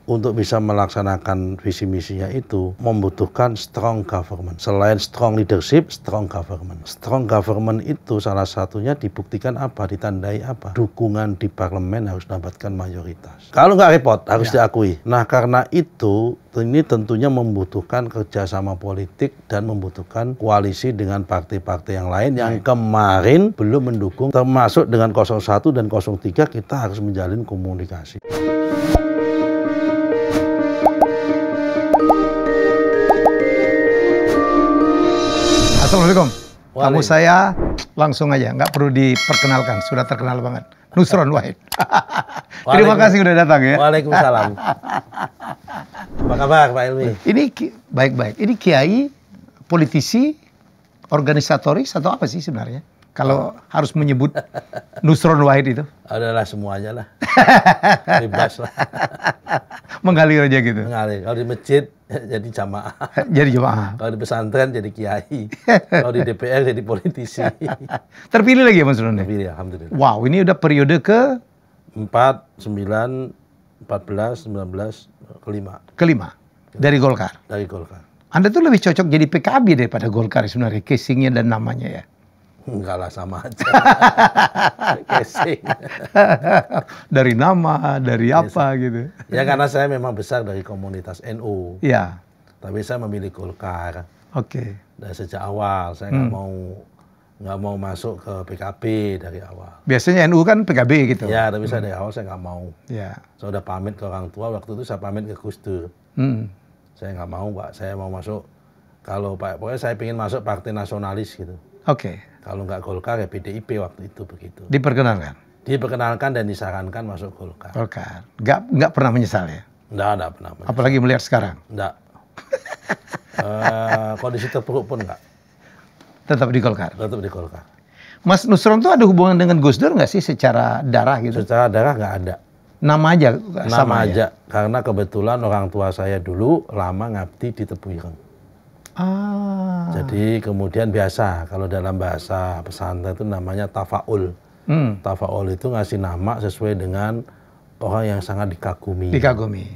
untuk bisa melaksanakan visi misinya itu membutuhkan strong government. Selain strong leadership, strong government. Strong government itu salah satunya dibuktikan apa? Ditandai apa? Dukungan di parlemen harus mendapatkan mayoritas. Kalau nggak repot, harus diakui. Nah, karena itu ini tentunya membutuhkan kerjasama politik dan membutuhkan koalisi dengan partai-partai yang lain yang kemarin belum mendukung, termasuk dengan 01 dan 03 kita harus menjalin komunikasi. Assalamualaikum. Kamu saya langsung aja, nggak perlu diperkenalkan, sudah terkenal banget. Nusron Wahid. Terima kasih sudah datang ya. Waalaikumsalam. Apa kabar Pak Ilmi? Ini baik-baik. Ini kiai, politisi, organisatoris atau apa sih sebenarnya? Kalau harus menyebut Nusron Wahid itu? Adalah semuanya lah. Bebas lah. Mengalir aja gitu. Mengalir. Kalau di masjid jadi jamaah. Jadi jamaah. Kalau di pesantren jadi kiai. Kalau di DPR jadi politisi. Terpilih lagi ya Mas Nusron? Terpilih, alhamdulillah. Wow, ini udah periode ke 4, 9, 14, 19, kelima. Dari Golkar. Dari Golkar. Anda tuh lebih cocok jadi PKB daripada Golkar sebenarnya, casingnya dan namanya ya. Enggak lah, sama aja. Casing. Dari nama, dari apa gitu. Ya karena saya memang besar dari komunitas NU. Ya. Tapi saya memilih Golkar. Oke. Dari sejak awal saya nggak mau masuk ke PKB dari awal. Biasanya NU kan PKB gitu. Ya, tapi saya dari awal saya nggak mau. Ya. Saya udah pamit ke orang tua, waktu itu saya pamit ke Gus Dur. Saya nggak mau, Pak. Saya mau masuk, kalau Pak, pokoknya saya ingin masuk partai nasionalis gitu. Oke. Kalau nggak Golkar ya PDIP waktu itu begitu. Diperkenalkan? Diperkenalkan dan disarankan masuk Golkar. Golkar. Nggak pernah menyesal ya? Nggak pernah menyesal. Apalagi melihat sekarang? Nggak. Kondisi terpuruk pun nggak. Tetap di Golkar? Tetap di Golkar. Mas Nusron tuh ada hubungan dengan Gus Dur nggak sih secara darah gitu? Secara darah nggak ada. Nama aja? Nama aja. Ya? Karena kebetulan orang tua saya dulu lama ngabdi di Tebu Ireng. Jadi kemudian biasa kalau dalam bahasa pesantren itu namanya tafaul. Tafaul itu ngasih nama sesuai dengan orang yang sangat dikagumi. Dikagumi.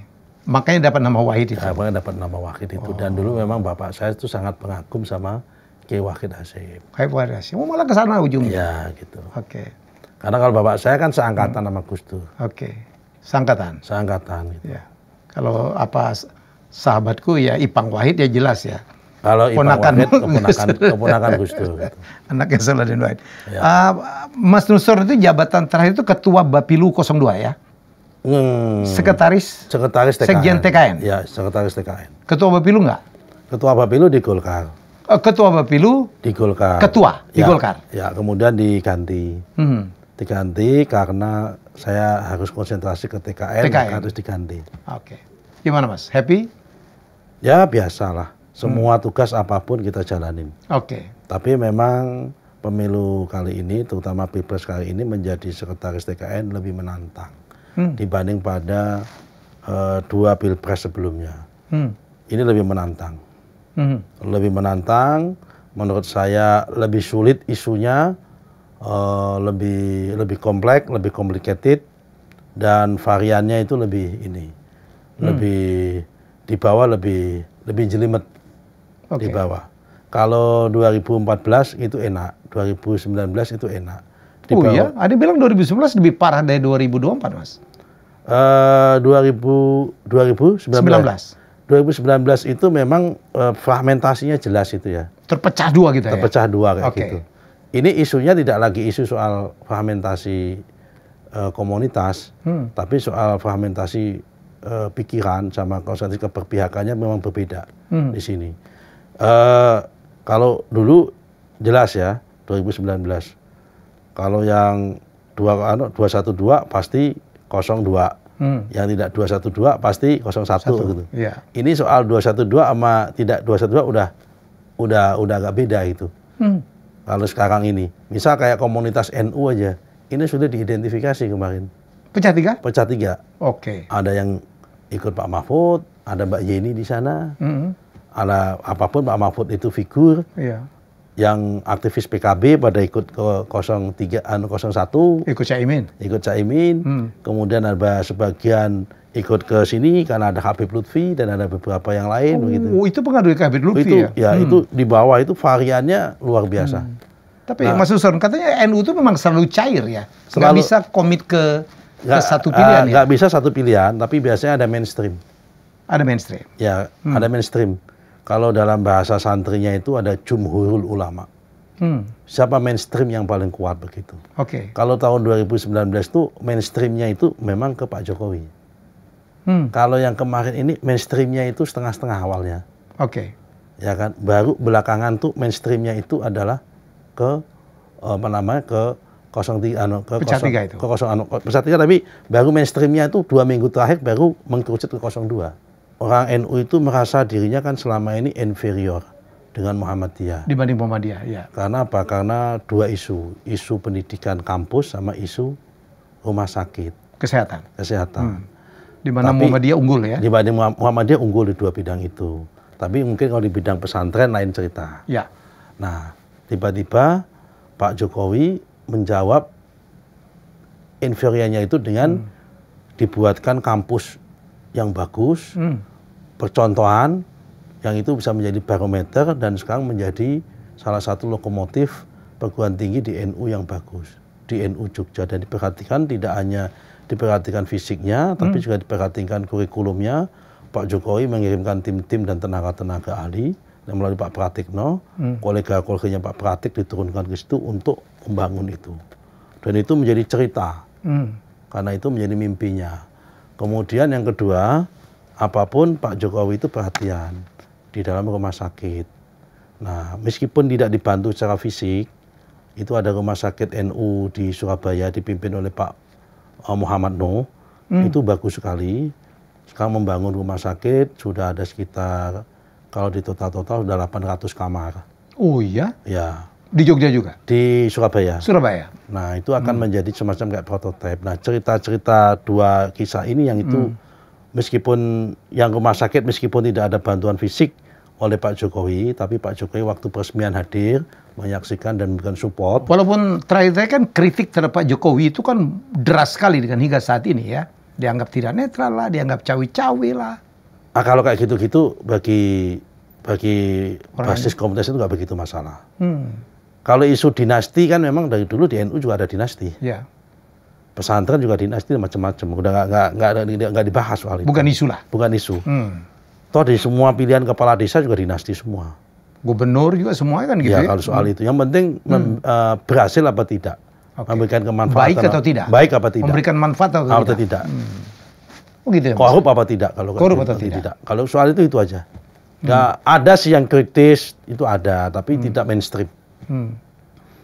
Makanya dapat nama Wahid itu. Makanya dapat nama Wahid itu. Dan dulu memang bapak saya itu sangat pengagum sama Kiai Wahid Hasyim. Wahid Hasyim. Malah ke sana ujungnya. Ya gitu. Oke. Karena kalau bapak saya kan seangkatan sama Gus Dur. Oke. Seangkatan. Seangkatan gitu. Ya. Kalau apa sahabatku ya Ipang Wahid ya jelas ya. Kalau Ipang Wahid keponakan Gus Dur. Gitu. Anaknya Salahuddin Wahid. Ya. Mas Nusron itu jabatan terakhir itu Ketua Bapilu 02 ya? Sekretaris TKN. Sekjen TKN? Ya, Sekretaris TKN. Ketua Bapilu nggak? Ketua Bapilu di Golkar. Ketua Bapilu? Di Golkar. Ketua di Golkar? Ya, kemudian diganti. Diganti karena saya harus konsentrasi ke TKN. Harus diganti. Oke. Gimana Mas? Happy? Ya, biasalah. Semua tugas apapun kita jalanin. Oke. Tapi memang pemilu kali ini, terutama Pilpres kali ini menjadi sekretaris TKN lebih menantang dibanding pada 2 Pilpres sebelumnya. Ini lebih menantang. Lebih menantang, menurut saya lebih sulit isunya, lebih kompleks, lebih complicated, dan variannya itu lebih lebih di bawah lebih jelimet. Di bawah. Kalau 2014 itu enak, 2019 itu enak. Iya? Ada bilang 2011 lebih parah dari 2024, Mas. 2019 itu memang fragmentasinya jelas itu ya. Terpecah dua gitu ya? Terpecah dua kayak gitu. Ini isunya tidak lagi isu soal fragmentasi komunitas, tapi soal fragmentasi pikiran sama konsentrasi keberpihakannya memang berbeda di sini. Kalau dulu jelas ya 2019. Kalau yang 212 pasti 02. Yang tidak 212 pasti 01 gitu. Iya. Ini soal 212 sama tidak 212 udah agak beda itu. Kalau sekarang ini, misal kayak komunitas NU aja, ini sudah diidentifikasi kemarin. Pecah 3? Pecah 3. Oke. Ada yang ikut Pak Mahfud, ada Mbak Yeni di sana. Ada apapun Pak Mahfud itu figur. Iya. Yang aktivis PKB pada ikut ke 01. Ikut Caimin. Ikut Caimin. Kemudian ada sebagian ikut ke sini karena ada Habib Lutfi dan ada beberapa yang lain begitu. Oh, itu pengaruh ke Habib Lutfi Itu ya? itu di bawah itu variannya luar biasa. Tapi Mas Nusron katanya NU itu memang selalu cair ya, nggak bisa komit ke satu pilihan ya? Nggak bisa satu pilihan, tapi biasanya ada mainstream. Ada mainstream? Ya, ada mainstream. Kalau dalam bahasa santrinya itu ada jumhurul ulama. Siapa mainstream yang paling kuat begitu. Oke. Kalau tahun 2019 itu mainstreamnya itu memang ke Pak Jokowi. Kalau yang kemarin ini mainstreamnya itu setengah-setengah awalnya. Oke. Ya kan, baru belakangan tuh mainstreamnya itu adalah ke apa namanya ke 03 ke Pecah tiga itu. Ke 03, tapi baru mainstreamnya itu 2 minggu terakhir baru mengkerucut ke 02. Orang NU itu merasa dirinya kan selama ini inferior dengan Muhammadiyah. Dibanding Muhammadiyah, ya. Karena apa? Karena dua isu pendidikan kampus sama isu rumah sakit. Kesehatan. Di mana Muhammadiyah unggul ya? Dibanding Muhammadiyah unggul di dua bidang itu. Tapi mungkin kalau di bidang pesantren lain cerita. Ya. Nah, tiba-tiba Pak Jokowi menjawab inferiornya itu dengan dibuatkan kampus yang bagus, percontohan, yang itu bisa menjadi barometer dan sekarang menjadi salah satu lokomotif perguruan tinggi di NU yang bagus. Di NU Jogja, dan diperhatikan tidak hanya diperhatikan fisiknya, tapi juga diperhatikan kurikulumnya. Pak Jokowi mengirimkan tim-tim dan tenaga-tenaga ahli yang melalui Pak Pratikno, kolega-koleganya Pak Pratik diturunkan ke situ untuk membangun itu. Dan itu menjadi cerita, karena itu menjadi mimpinya. Kemudian yang kedua, apapun Pak Jokowi itu perhatian di dalam rumah sakit. Nah, meskipun tidak dibantu secara fisik, itu ada rumah sakit NU di Surabaya dipimpin oleh Pak Muhammad Nuh, itu bagus sekali. Sekarang membangun rumah sakit, sudah ada sekitar, kalau di total sudah 800 kamar. Oh iya? Ya. Di Jogja juga? Di Surabaya. Surabaya. Nah, itu akan menjadi semacam kayak prototipe. Nah, cerita-cerita dua kisah ini yang itu meskipun yang rumah sakit meskipun tidak ada bantuan fisik oleh Pak Jokowi, tapi Pak Jokowi waktu peresmian hadir, menyaksikan dan memberikan support. Walaupun terakhir kan kritik terhadap Pak Jokowi itu kan deras sekali dengan hingga saat ini ya. Dianggap tidak netral lah, dianggap cawi-cawi lah. Nah, kalau kayak gitu-gitu bagi basis komunitas itu nggak begitu masalah. Kalau isu dinasti kan memang dari dulu di NU juga ada dinasti. Ya. Pesantren juga dinasti macam-macam. Udah nggak dibahas soal itu. Bukan isu lah. Bukan isu. Toh di semua pilihan kepala desa juga dinasti semua. Gubernur juga semuanya kan gitu ya. Kalau soal itu, yang penting berhasil apa tidak, memberikan kemanfaatan. Baik atau tidak. Baik apa tidak. Memberikan manfaat atau tidak. Oh gitu ya, korup apa tidak kalau korup atau tidak. Kalau soal itu aja. Nah, ada sih yang kritis itu ada, tapi tidak mainstream.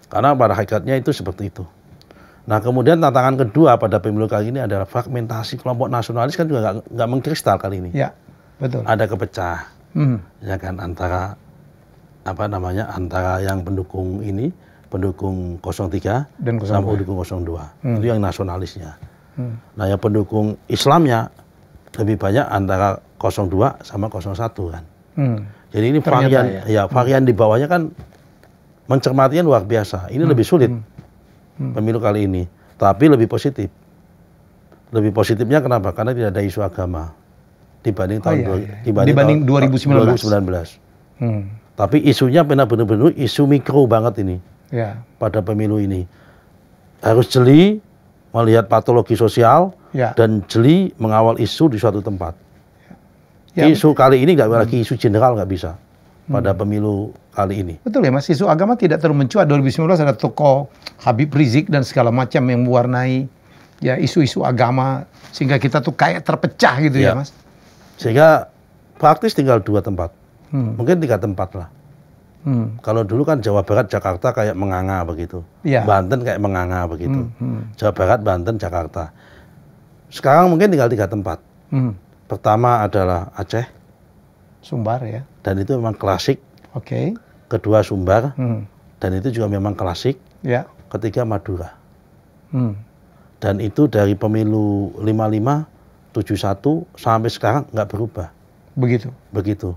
Karena pada hakikatnya itu seperti itu. Nah, kemudian tantangan kedua pada pemilu kali ini adalah fragmentasi kelompok nasionalis kan juga nggak mengkristal kali ini. Ya, betul. Ada kepecah, ya kan, antara apa namanya, antara yang pendukung ini, pendukung 03 dan sama pendukung 02. Itu yang nasionalisnya. Nah, yang pendukung Islamnya lebih banyak antara 02 sama 01 kan. Jadi ini varian, varian di bawahnya kan mencermatinya luar biasa. Ini lebih sulit pemilu kali ini, tapi lebih positif. Lebih positifnya kenapa? Karena tidak ada isu agama dibanding dibanding 2019. Tapi isunya benar-benar isu mikro banget ini. Ya. Pada pemilu ini harus jeli melihat patologi sosial dan jeli mengawal isu di suatu tempat. Ya. Isu kali ini nggak lagi isu general, nggak bisa pada pemilu kali ini. Betul ya Mas, isu agama tidak terlalu mencuat. 2019 ada tokoh Habib Rizik dan segala macam yang mewarnai ya isu-isu agama sehingga kita tuh kayak terpecah gitu ya Mas. Sehingga praktis tinggal 2 tempat, mungkin 3 tempat lah. Kalau dulu kan Jawa Barat, Jakarta kayak menganga begitu, Banten kayak menganga begitu, Jawa Barat, Banten, Jakarta. Sekarang mungkin tinggal 3 tempat. Pertama adalah Aceh, Sumbar ya, dan itu memang klasik. Oke. Kedua Sumbar, dan itu juga memang klasik. Ya. Ketiga Madura. Dan itu dari pemilu 55, 71 sampai sekarang nggak berubah. Begitu.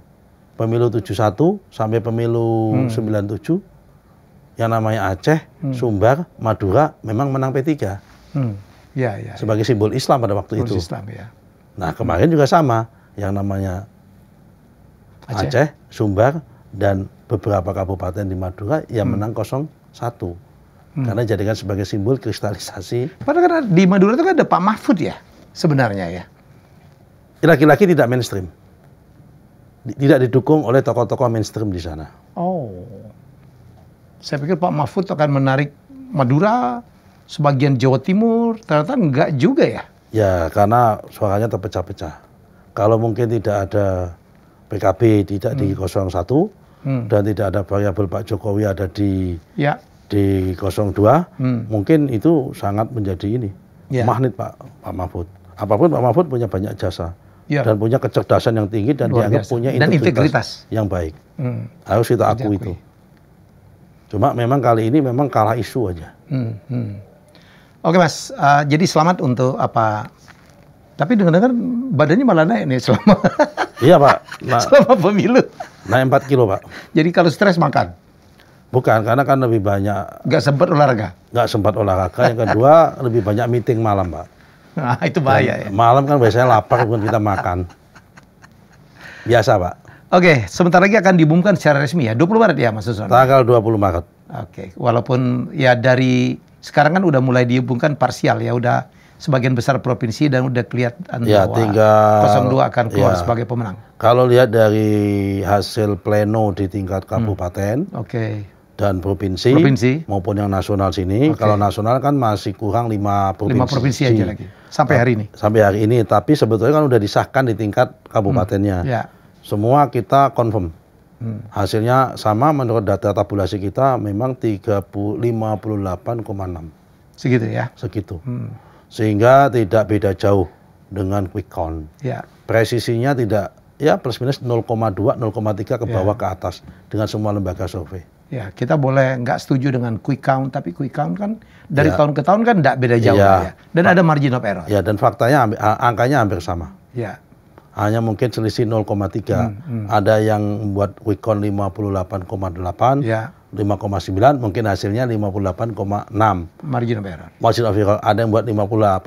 Pemilu 71 sampai pemilu 97, yang namanya Aceh, Sumbar, Madura memang menang P3. Ya. Sebagai simbol Islam pada waktu itu. Islam ya. Nah, kemarin juga sama, yang namanya Aceh, Sumbar, dan beberapa kabupaten di Madura yang menang 0-1. Karena dijadikan sebagai simbol kristalisasi. Padahal kan di Madura itu kan ada Pak Mahfud ya, sebenarnya ya. Laki-laki tidak mainstream. Tidak didukung oleh tokoh-tokoh mainstream di sana. Oh. Saya pikir Pak Mahfud akan menarik Madura, sebagian Jawa Timur, ternyata enggak juga ya. Ya, karena suaranya terpecah-pecah. Kalau mungkin tidak ada PKB tidak di 01 dan tidak ada variabel Pak Jokowi ada di 02, mungkin itu sangat menjadi ini magnet Pak Mahfud. Apapun Pak Mahfud punya banyak jasa dan punya kecerdasan yang tinggi dan dianggap punya integritas yang baik. Harus kita akui itu. Cuma memang kali ini memang kalah isu aja. Oke Mas, jadi selamat untuk apa? Tapi dengar-dengar badannya malah naik nih selama iya Pak, selama pemilu. Naik 4 kilo Pak. Jadi kalau stres makan? Bukan, karena kan lebih banyak. Nggak sempat olahraga? Nggak sempat olahraga. Yang kedua lebih banyak meeting malam Pak. Nah itu bahaya ya. Malam kan biasanya lapar bukan kita makan. Biasa Pak. Oke, sebentar lagi akan diumumkan secara resmi ya, 20 Maret ya Mas Suswono? Tanggal 20 Maret. Oke, walaupun ya dari sekarang kan udah mulai diumumkan parsial ya, udah sebagian besar provinsi dan udah kelihatan ya, bahwa tinggal 02 akan keluar sebagai pemenang. Kalau lihat dari hasil pleno di tingkat kabupaten dan provinsi maupun yang nasional sini, kalau nasional kan masih kurang 5 provinsi. 5 provinsi aja lagi, sampai hari ini. Sampai hari ini, tapi sebetulnya kan udah disahkan di tingkat kabupatennya. Semua kita confirm. Hasilnya sama menurut data tabulasi kita memang 58,6. Segitu ya? Segitu. Sehingga tidak beda jauh dengan quick count. Presisinya tidak, ya plus minus 0,2, 0,3 ke bawah ke atas dengan semua lembaga survei. Ya, kita boleh nggak setuju dengan quick count, tapi quick count kan dari tahun ke tahun kan nggak beda jauh ya. Dan ada margin of error. Ya, dan faktanya angkanya hampir sama. Ya. Hanya mungkin selisih 0,3. Ada yang membuat quick count 58,8, 5,9, mungkin hasilnya 58,6. Margin of error. Margin of error. Ada yang buat 58,2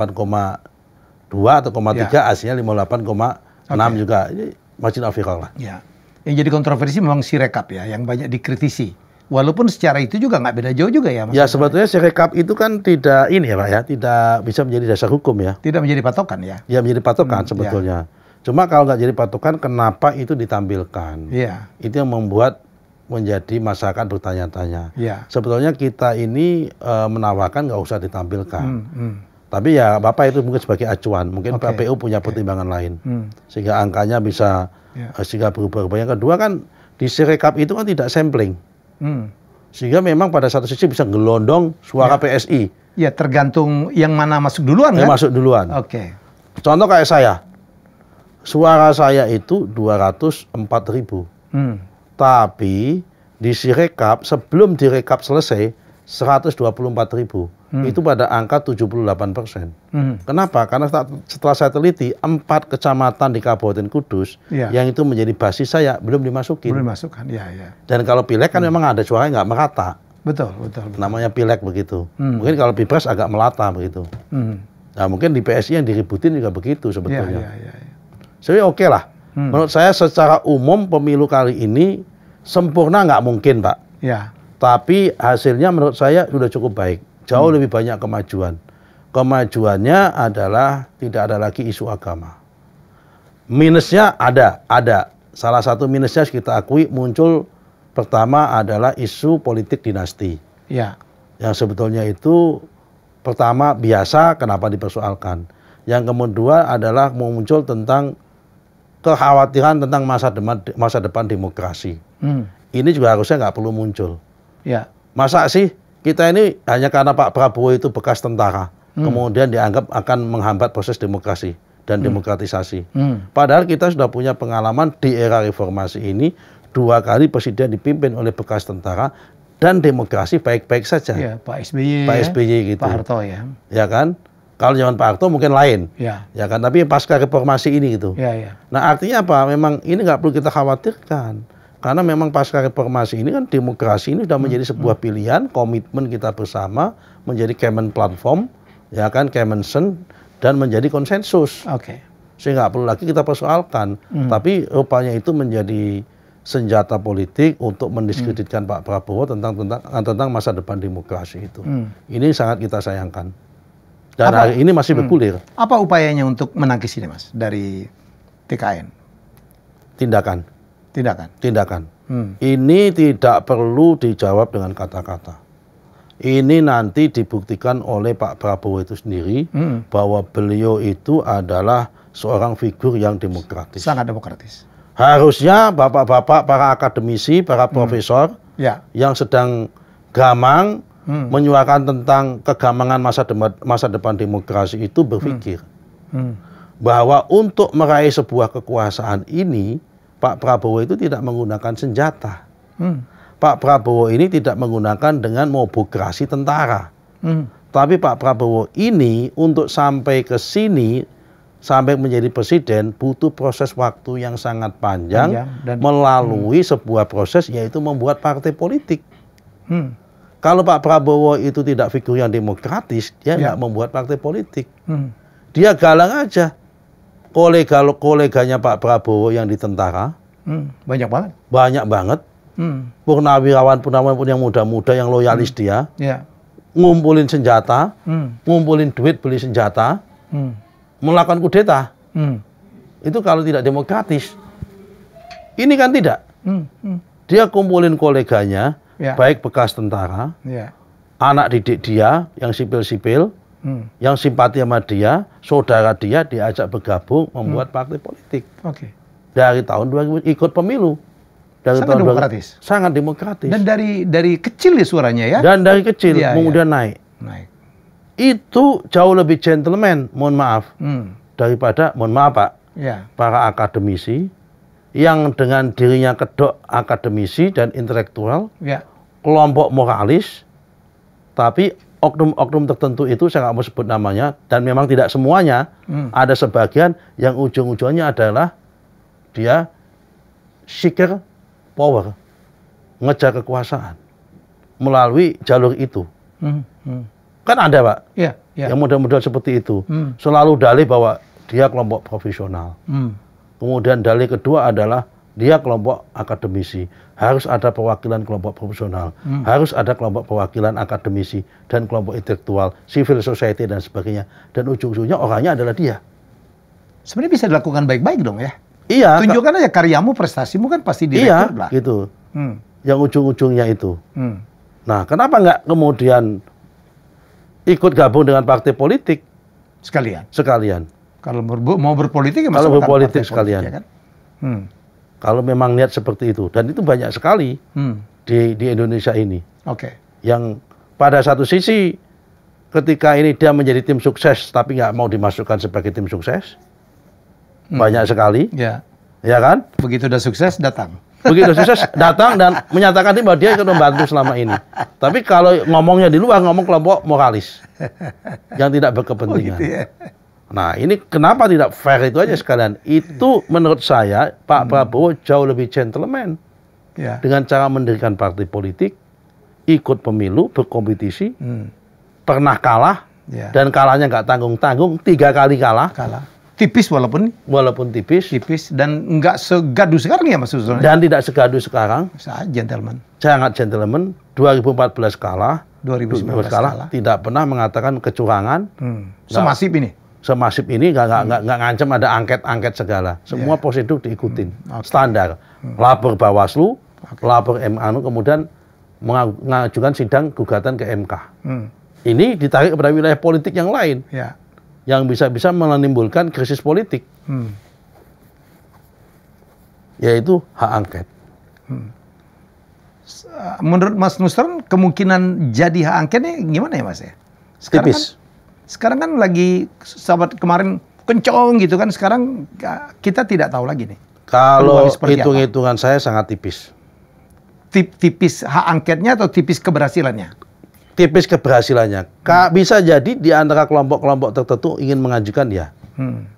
atau 0,3, hasilnya 58,6 juga. Ini margin of error lah. Ya. Yang jadi kontroversi memang Sirekap ya, yang banyak dikritisi. Walaupun secara itu juga nggak beda jauh juga ya Mas. Ya sebetulnya Sirekap itu kan tidak ini ya Pak ya, tidak bisa menjadi dasar hukum ya. Tidak menjadi patokan ya. Ya menjadi patokan sebetulnya. Cuma kalau nggak jadi patokan, kenapa itu ditampilkan? Itu yang membuat menjadi masyarakat bertanya-tanya. Sebetulnya kita ini menawarkan nggak usah ditampilkan. Tapi ya Bapak itu mungkin sebagai acuan. Mungkin KPU punya pertimbangan lain. Sehingga angkanya bisa sehingga berubah-ubah. Yang kedua kan di Sirekap itu kan tidak sampling. Sehingga memang pada satu sisi bisa gelondong suara PSI. Ya tergantung yang mana masuk duluan kan? Masuk duluan. Contoh kayak saya. Suara saya itu 204.000. Tapi di Sirekap sebelum direkap selesai 124.000. Itu pada angka 78%. Kenapa? Karena setelah saya teliti 4 kecamatan di Kabupaten Kudus yang itu menjadi basis saya belum dimasukin. Belum dimasukkan, Dan kalau pileg kan memang ada suaranya nggak merata. Betul. Namanya pileg begitu. Mungkin kalau pilpres agak melata begitu. Nah mungkin di PSI yang diributin juga begitu sebetulnya. Jadi oke lah. Menurut saya secara umum pemilu kali ini sempurna nggak mungkin Pak. Tapi hasilnya menurut saya sudah cukup baik. Jauh lebih banyak kemajuan. Kemajuannya adalah tidak ada lagi isu agama. Minusnya ada. Salah satu minusnya kita akui muncul pertama adalah isu politik dinasti. Yang sebetulnya itu pertama biasa, kenapa dipersoalkan. Yang kedua adalah muncul tentang kekhawatiran tentang masa depan demokrasi. Ini juga harusnya nggak perlu muncul. Masa sih kita ini hanya karena Pak Prabowo itu bekas tentara, kemudian dianggap akan menghambat proses demokrasi dan demokratisasi. Padahal kita sudah punya pengalaman di era reformasi ini 2 kali presiden dipimpin oleh bekas tentara dan demokrasi baik-baik saja. Pak SBY, gitu. Pak Harto ya. Ya kan? Kalau zaman Pak Harto mungkin lain, ya kan. Tapi pasca reformasi ini gitu. Nah artinya apa? Memang ini nggak perlu kita khawatirkan, karena memang pasca reformasi ini kan demokrasi ini sudah menjadi sebuah pilihan, komitmen kita bersama, menjadi common platform, ya kan, common sense dan menjadi konsensus. sehingga nggak perlu lagi kita persoalkan. Tapi rupanya itu menjadi senjata politik untuk mendiskreditkan Pak Prabowo tentang masa depan demokrasi itu. Ini sangat kita sayangkan. Dan hari ini masih bergulir. Apa upayanya untuk menangkis ini, Mas, dari TKN? Tindakan. Tindakan. Ini tidak perlu dijawab dengan kata-kata. Ini nanti dibuktikan oleh Pak Prabowo itu sendiri bahwa beliau itu adalah seorang figur yang demokratis. Sangat demokratis. Harusnya bapak-bapak, para akademisi, para profesor yang sedang gamang menyuarakan tentang kegamangan masa depan demokrasi itu berpikir bahwa untuk meraih sebuah kekuasaan ini, Pak Prabowo itu tidak menggunakan senjata. Pak Prabowo ini tidak menggunakan dengan mobokrasi tentara. Tapi Pak Prabowo ini untuk sampai ke sini, sampai menjadi presiden, butuh proses waktu yang sangat panjang melalui sebuah proses, yaitu membuat partai politik. Kalau Pak Prabowo itu tidak figur yang demokratis, dia nggak membuat partai politik. Dia galang aja. Koleganya Pak Prabowo yang di tentara. Banyak banget. Purnawirawan yang muda-muda, yang loyalis dia. Ngumpulin senjata, ngumpulin duit beli senjata, melakukan kudeta. Itu kalau tidak demokratis. Ini kan tidak. Dia kumpulin koleganya, baik bekas tentara, anak didik dia yang sipil-sipil, yang simpati sama dia, saudara dia diajak bergabung membuat partai politik. Dari tahun 2000 ikut pemilu. Sangat demokratis. Sangat demokratis. Dan dari kecil ya suaranya ya. Dan dari kecil kemudian naik. Itu jauh lebih gentleman, mohon maaf, daripada, mohon maaf Pak, para akademisi yang dengan dirinya kedok akademisi dan intelektual, kelompok moralis, tapi oknum-oknum tertentu itu saya nggak mau sebut namanya, dan memang tidak semuanya, ada sebagian yang ujung-ujungnya adalah dia seeker power, ngejar kekuasaan melalui jalur itu. Kan ada Pak, yang model-model seperti itu, selalu dalih bahwa dia kelompok profesional. Kemudian dalih kedua adalah dia kelompok akademisi. Harus ada perwakilan kelompok profesional. Harus ada kelompok perwakilan akademisi dan kelompok intelektual, civil society dan sebagainya. Dan ujung-ujungnya orangnya adalah dia. Sebenarnya bisa dilakukan baik-baik dong ya? Iya. Tunjukkan aja karyamu, prestasimu kan pasti direkod lah. Iya, gitu. Yang ujung-ujungnya itu. Nah, kenapa nggak kemudian ikut gabung dengan partai politik? Sekalian. Kalau mau berpolitik ya kalau berpolitik sekalian. Ya kan? Kalau memang niat seperti itu, dan itu banyak sekali di Indonesia ini. Yang pada satu sisi ketika ini dia menjadi tim sukses tapi nggak mau dimasukkan sebagai tim sukses, banyak sekali, ya kan? Begitu udah sukses datang. Begitu sukses datang dan menyatakan bahwa dia ikut membantu selama ini. Tapi kalau ngomongnya di luar, ngomong kelompok moralis yang tidak berkepentingan. Nah, ini kenapa tidak fair itu aja sekalian. Itu menurut saya Pak Prabowo jauh lebih gentleman dengan cara mendirikan partai politik, ikut pemilu, berkompetisi, pernah kalah, dan kalahnya nggak tanggung-tanggung, 3 kali kalah. Tipis walaupun tipis dan nggak segaduh sekarang ya Mas Susno. Dan tidak segaduh sekarang. Sangat gentleman. 2014 kalah, 2019 kalah, tidak pernah mengatakan kecurangan. Semasif ini nggak ngancam ada angket segala. Semua prosedur diikutin, standar. Lapor Bawaslu, lapor MA, kemudian mengajukan sidang gugatan ke MK. Ini ditarik kepada wilayah politik yang lain, yang bisa menimbulkan krisis politik, yaitu hak angket. Menurut Mas Nusron, kemungkinan jadi hak angketnya gimana ya Mas ya? Tipis. Sekarang kan lagi, sahabat kemarin kencong gitu kan, sekarang kita tidak tahu lagi nih. Kalau hitung-hitungan saya sangat tipis. Tipis hak angketnya atau tipis keberhasilannya? Tipis keberhasilannya. Bisa jadi di antara kelompok-kelompok tertentu ingin mengajukan ya.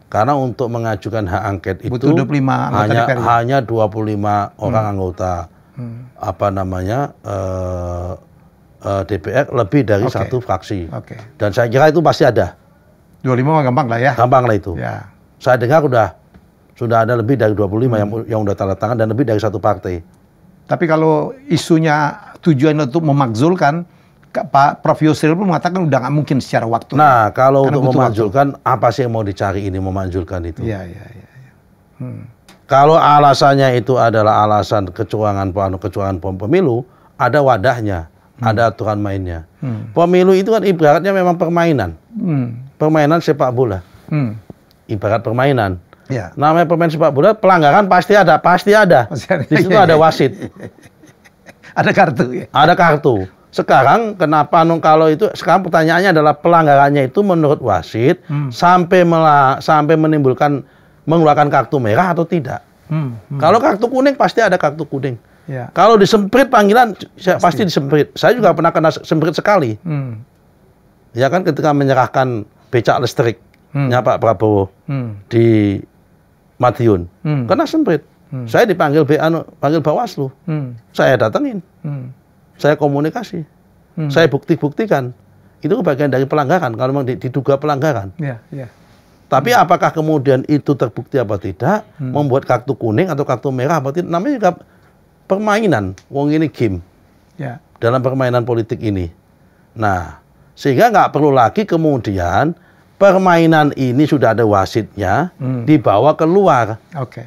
Karena untuk mengajukan hak angket itu butuh 25 hanya 25 orang anggota DPR lebih dari satu fraksi. Dan saya kira itu pasti ada. 25 gampang lah ya. Gampang lah itu. Saya dengar sudah ada lebih dari 25 yang udah tanda tangan dan lebih dari satu partai. Tapi kalau isunya tujuan untuk memakzulkan, Pak Prof. Yusril pun mengatakan udah nggak mungkin secara waktu. Nah, kalau untuk memanjulkan, apa sih yang mau dicari ini memanjulkan itu? Iya. Kalau alasannya itu adalah alasan kecurangan pemilu, ada wadahnya, ada aturan mainnya. Pemilu itu kan ibaratnya memang permainan. Permainan sepak bola. Ibarat permainan. Ya. Namanya pemain sepak bola, pelanggaran pasti ada. Di situ ada wasit. Ada kartu ya. Ada kartu. Sekarang kenapa kalau itu sekarang pertanyaannya adalah pelanggarannya itu menurut wasit sampai mengeluarkan kartu merah atau tidak. Kalau kartu kuning pasti ada kartu kuning. Ya. Kalau disemprit panggilan pasti disemprit. Saya juga pernah kena semprit sekali. Ya kan ketika menyerahkan becak listriknya Pak Prabowo di Madiun, kena semprit. Saya dipanggil panggil Bawaslu. Saya datengin. Saya komunikasi, saya buktikan. Itu bagian dari pelanggaran, kalau memang diduga pelanggaran. Ya. Tapi apakah kemudian itu terbukti apa tidak, membuat kartu kuning atau kartu merah apa tidak, namanya juga permainan. Wong ini game dalam permainan politik ini. Nah, sehingga nggak perlu lagi kemudian permainan ini sudah ada wasitnya, dibawa keluar. Oke.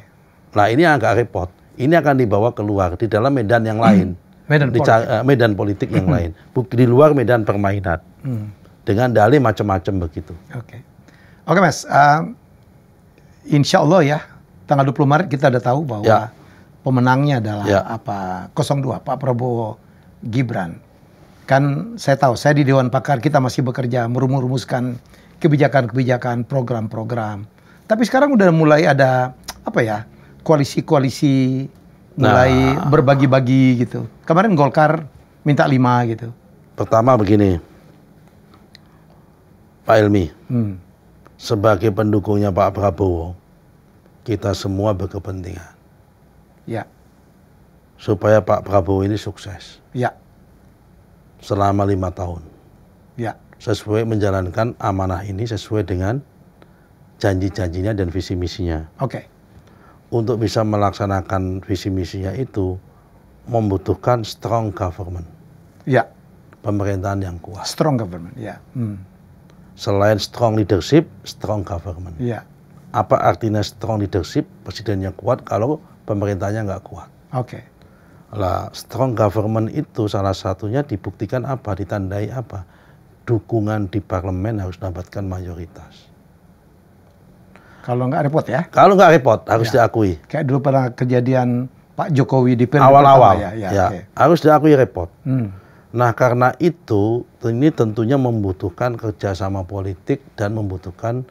Nah, ini agak repot. Ini akan dibawa keluar di dalam medan yang lain. Medan politik yang lain, di luar medan permainan, dengan dalih macam-macam begitu. Oke Mas, insya Allah ya, tanggal 20 Maret kita udah tahu bahwa pemenangnya adalah 02, Pak Prabowo Gibran. Kan saya tahu, saya di Dewan Pakar kita masih bekerja merumuskan kebijakan-kebijakan, program-program. Tapi sekarang udah mulai ada koalisi-koalisi mulai berbagi-bagi gitu. Kemarin Golkar minta 5 gitu. Pertama begini, Pak Helmi, sebagai pendukungnya Pak Prabowo, kita semua berkepentingan. Ya. Supaya Pak Prabowo ini sukses. Ya. Selama 5 tahun. Ya. Sesuai menjalankan amanah ini sesuai dengan janji-janjinya dan visi misinya. Untuk bisa melaksanakan visi misinya itu membutuhkan strong government. Ya. Pemerintahan yang kuat. Strong government, ya. Selain strong leadership, strong government. Ya. Apa artinya strong leadership? Presidennya kuat kalau pemerintahnya nggak kuat. Lah, strong government itu salah satunya dibuktikan apa? Ditandai apa? Dukungan di parlemen harus mendapatkan mayoritas. Kalau nggak repot ya? Kalau nggak repot, harus diakui. Kayak dulu pernah kejadian Pak Jokowi di periode awal-awal, pertama harus diakui repot. Nah, karena itu ini tentunya membutuhkan kerjasama politik dan membutuhkan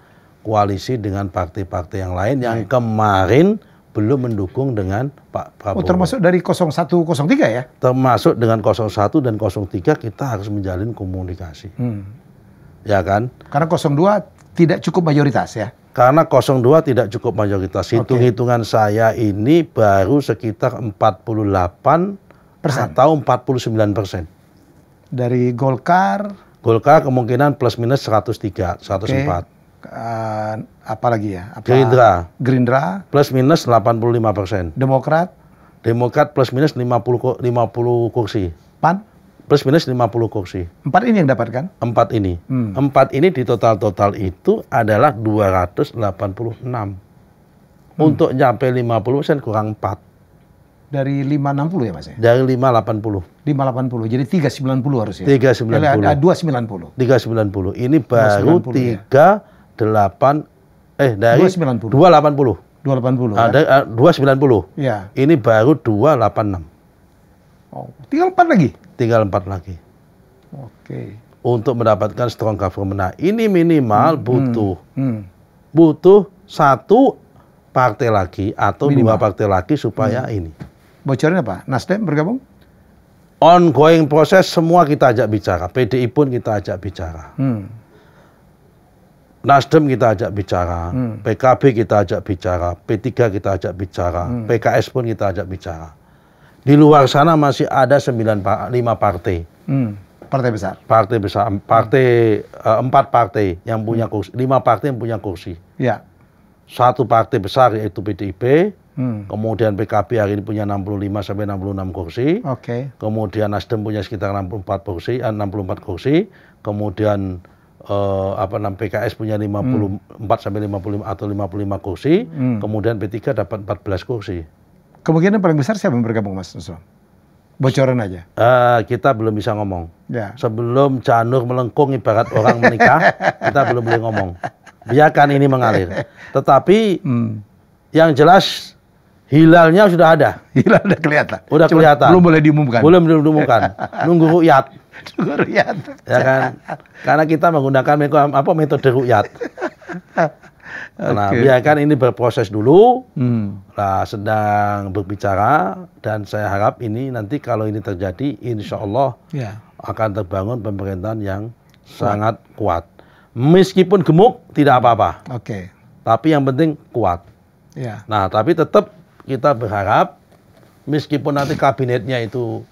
koalisi dengan partai-partai yang lain yang kemarin belum mendukung dengan Pak Prabowo. Termasuk dari 01, 03 ya? Termasuk dengan 01 dan 03 kita harus menjalin komunikasi. Ya kan? Karena 02 tidak cukup mayoritas ya? Karena 02 tidak cukup mayoritas. Hitung-hitungan saya ini baru sekitar 48% atau 49%. Dari Golkar? Golkar kemungkinan plus minus 103, 104. Apalagi ya? Gerindra plus minus 85%. Demokrat plus minus 50 kursi. PAN plus minus 50 kursi. 4 ini yang dapatkan? 4 ini. 4 ini di total itu adalah 286. Untuk nyampe 50% kurang 4. Dari 560 ya Mas ya? Dari 580. 580. Jadi 390 harus ya? 390. 290. 390. Ini baru 280. 280. 280. Ada 290. Ya. Ini baru 286. Tinggal 4 lagi? Tinggal 4 lagi. Untuk mendapatkan strong government. Nah, ini minimal butuh 1 partai lagi atau minimal 2 partai lagi supaya ini. Bocorin apa? Nasdem bergabung? Ongoing proses semua kita ajak bicara. PDI pun kita ajak bicara. Nasdem kita ajak bicara. PKB kita ajak bicara. P3 kita ajak bicara. PKS pun kita ajak bicara. Di luar sana masih ada 5 partai. Partai besar. 4 partai yang punya kursi, 5 partai yang punya kursi. Ya. satu partai besar yaitu PDIP, kemudian PKB hari ini punya 65 sampai 66 kursi, kemudian Nasdem punya sekitar 64 kursi, kemudian PKS punya 54 sampai 55 atau 55 kursi, kemudian P3 dapat 14 kursi. Kemungkinan paling besar siapa yang bergabung, Mas Nusron? Bocoran aja. Kita belum bisa ngomong. Ya. Sebelum janur melengkung ibarat orang menikah, kita belum boleh ngomong. Biarkan ini mengalir. Tetapi yang jelas hilalnya sudah ada. Hilal udah kelihatan. Udah kelihatan. Belum boleh diumumkan. Belum diumumkan. Nunggu ru'yat. Nunggu ru'yat. Ya kan? Karena kita menggunakan metode ru'yat. Nah, biarkan ini berproses dulu. Nah, sedang berbicara dan saya harap ini nanti kalau ini terjadi, insya Allah akan terbangun pemerintahan yang sangat kuat. Meskipun gemuk tidak apa-apa. Tapi yang penting kuat. Nah, tapi tetap kita berharap meskipun nanti kabinetnya itu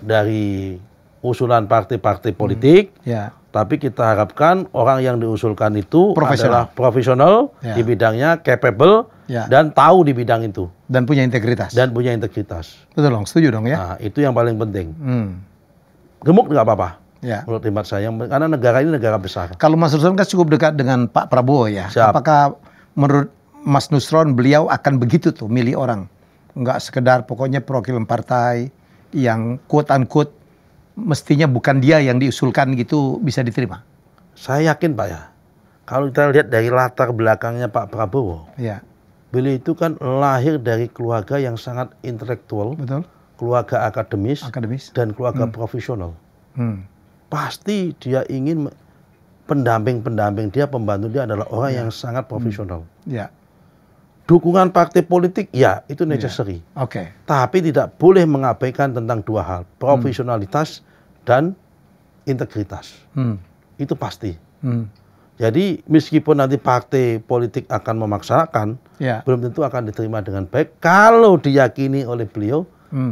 dari usulan partai-partai politik. Tapi kita harapkan orang yang diusulkan itu adalah profesional di bidangnya, capable, dan tahu di bidang itu. Dan punya integritas. Betul dong, setuju dong ya. Nah, itu yang paling penting. Gemuk nggak apa-apa, menurut hemat saya, karena negara ini negara besar. Kalau Mas Nusron kan cukup dekat dengan Pak Prabowo ya. Apakah menurut Mas Nusron beliau akan begitu tuh milih orang? Nggak sekedar pokoknya perwakilan partai yang quote-unquote mestinya bukan dia yang diusulkan gitu bisa diterima? Saya yakin Pak ya. Kalau kita lihat dari latar belakangnya Pak Prabowo, beliau itu kan lahir dari keluarga yang sangat intelektual, keluarga akademis, dan keluarga profesional. Pasti dia ingin pendamping dia, pembantu dia adalah orang yang sangat profesional. Dukungan partai politik, ya itu necessary. Tapi tidak boleh mengabaikan tentang dua hal, profesionalitas dan integritas. Itu pasti. Jadi meskipun nanti partai politik akan memaksakan, belum tentu akan diterima dengan baik kalau diyakini oleh beliau,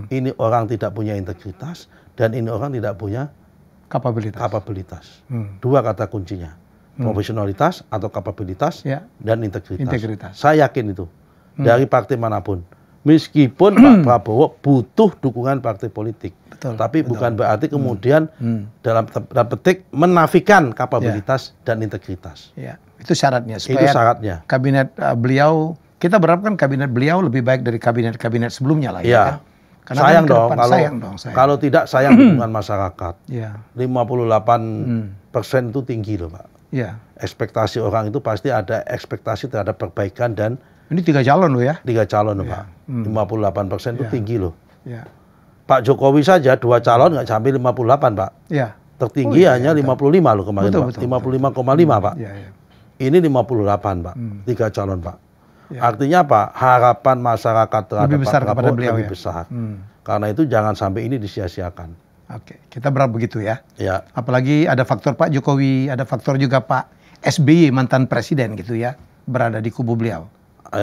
ini orang tidak punya integritas dan ini orang tidak punya kapabilitas. Dua kata kuncinya. Profesionalitas atau kapabilitas dan integritas. Saya yakin itu dari partai manapun. Meskipun Pak Prabowo butuh dukungan partai politik, tapi bukan berarti kemudian dalam petik menafikan kapabilitas dan integritas. Itu syaratnya. Supaya kabinet beliau, kita berharapkan kabinet beliau lebih baik dari kabinet sebelumnya lah. Kan? Sayang dong, kalau tidak sayang dukungan masyarakat. 58% itu tinggi loh Pak. Ekspektasi orang itu pasti ada ekspektasi terhadap perbaikan dan ini 3 calon loh ya? 3 calon loh Pak. 58% itu tinggi loh. Pak Jokowi saja 2 calon nggak sampai 58 Pak. Tertinggi hanya 55 loh kemarin Pak. 55,5 Pak. Ini 58 Pak. 3 calon Pak. Artinya apa? Harapan masyarakat terhadap Pak Prabowo lebih besar. Karena itu jangan sampai ini disia-siakan. Kita berharap begitu ya. Apalagi ada faktor Pak Jokowi, ada faktor juga Pak SBY mantan presiden gitu ya, berada di kubu beliau.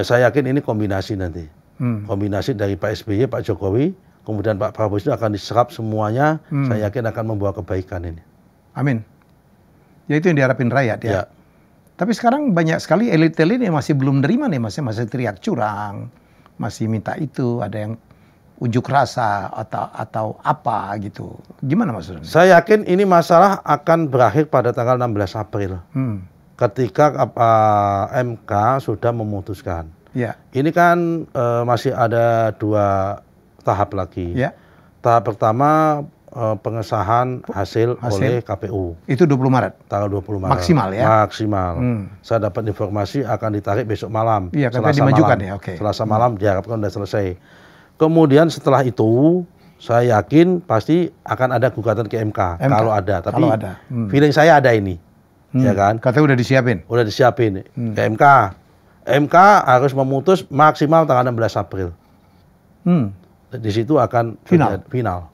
Saya yakin ini kombinasi nanti. Kombinasi dari Pak SBY, Pak Jokowi, kemudian Pak Prabowo itu akan diserap semuanya. Saya yakin akan membawa kebaikan ini. Amin. Ya itu yang diharapin rakyat ya. Tapi sekarang banyak sekali elit-elit yang masih belum nerima nih, masih teriak curang, masih minta itu, ada yang unjuk rasa atau apa gitu. Gimana maksudnya? Saya yakin ini masalah akan berakhir pada tanggal 16 April. Ketika MK sudah memutuskan. Ini kan masih ada 2 tahap lagi. Tahap pertama pengesahan hasil oleh KPU. Itu 20 Maret? Tanggal 20 Maret. Maksimal ya? Maksimal. Saya dapat informasi akan ditarik besok malam. Selasa dimajukan malam. Selasa malam diharapkan sudah selesai. Kemudian setelah itu, saya yakin pasti akan ada gugatan ke MK. Kalau ada. Tapi feeling saya ada ini. Ya kan? Katanya udah disiapin? Udah disiapin. Ke MK. MK harus memutus maksimal tanggal 16 April. Di situ akan final.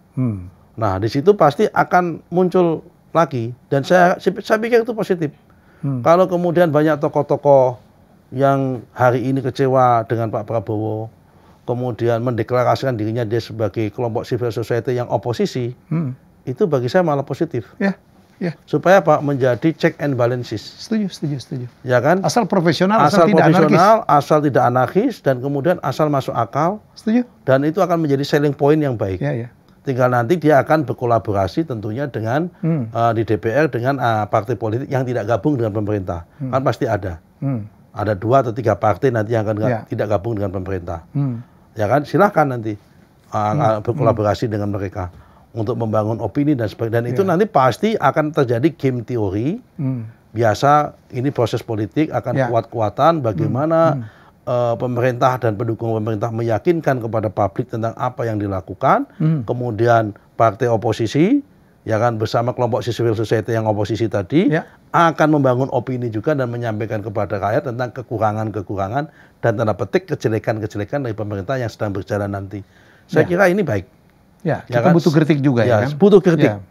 Nah, di situ pasti akan muncul lagi. Dan saya pikir itu positif. Kalau kemudian banyak tokoh-tokoh yang hari ini kecewa dengan Pak Prabowo, kemudian mendeklarasikan dirinya dia sebagai kelompok civil society yang oposisi, itu bagi saya malah positif. Supaya apa? Menjadi check and balances. Setuju. Ya kan? Asal profesional, asal tidak anarkis, dan kemudian asal masuk akal. Setuju. Dan itu akan menjadi selling point yang baik. Tinggal nanti dia akan berkolaborasi tentunya dengan di DPR dengan partai politik yang tidak gabung dengan pemerintah. Kan pasti ada. Ada 2 atau 3 partai nanti yang akan tidak gabung dengan pemerintah. Ya kan? Silahkan nanti berkolaborasi dengan mereka untuk membangun opini dan sebagainya. Dan itu nanti pasti akan terjadi game teori. Biasa ini proses politik akan kuat-kuatan bagaimana pemerintah dan pendukung pemerintah meyakinkan kepada publik tentang apa yang dilakukan. Kemudian partai oposisi, ya kan, bersama kelompok civil society yang oposisi tadi akan membangun opini juga dan menyampaikan kepada rakyat tentang kekurangan-kekurangan dan tanda petik kejelekan-kejelekan dari pemerintah yang sedang berjalan nanti. Saya kira ini baik. Kita butuh kritik juga ya kan? Butuh kritik.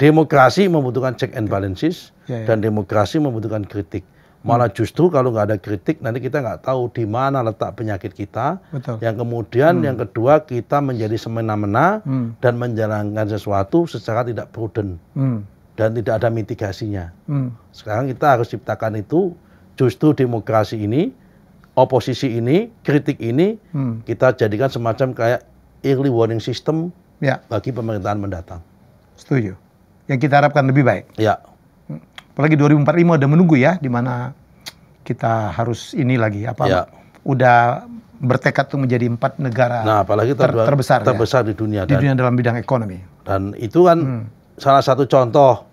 Demokrasi membutuhkan check and balances dan demokrasi membutuhkan kritik. Malah justru kalau nggak ada kritik nanti kita nggak tahu di mana letak penyakit kita. Yang kemudian yang kedua kita menjadi semena-mena dan menjalankan sesuatu secara tidak prudent dan tidak ada mitigasinya. Sekarang kita harus ciptakan itu, justru demokrasi ini, oposisi ini, kritik ini kita jadikan semacam kayak early warning system bagi pemerintahan mendatang. Setuju. Yang kita harapkan lebih baik. Apalagi 2045 udah menunggu ya, di mana kita harus ini lagi udah bertekad untuk menjadi 4 negara apalagi terbesar di dunia dalam bidang ekonomi. Dan itu kan salah satu contoh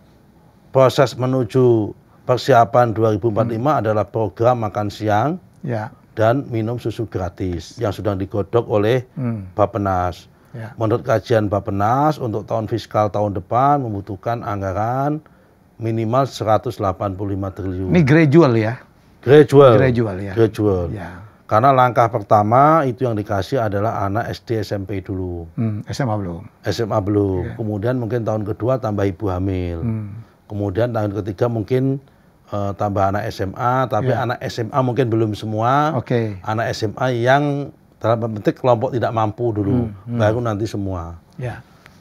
proses menuju persiapan 2045 adalah program makan siang dan minum susu gratis yang sudah digodok oleh Bappenas. Menurut kajian Bappenas untuk tahun fiskal tahun depan membutuhkan anggaran minimal 185 triliun. Ini gradual ya? Gradual. Karena langkah pertama itu yang dikasih adalah anak SD SMP dulu. SMA belum. Kemudian mungkin tahun kedua tambah ibu hamil. Kemudian tahun ketiga mungkin tambah anak SMA, tapi anak SMA mungkin belum semua. Anak SMA yang dalam bentuk kelompok tidak mampu dulu, baru nanti semua.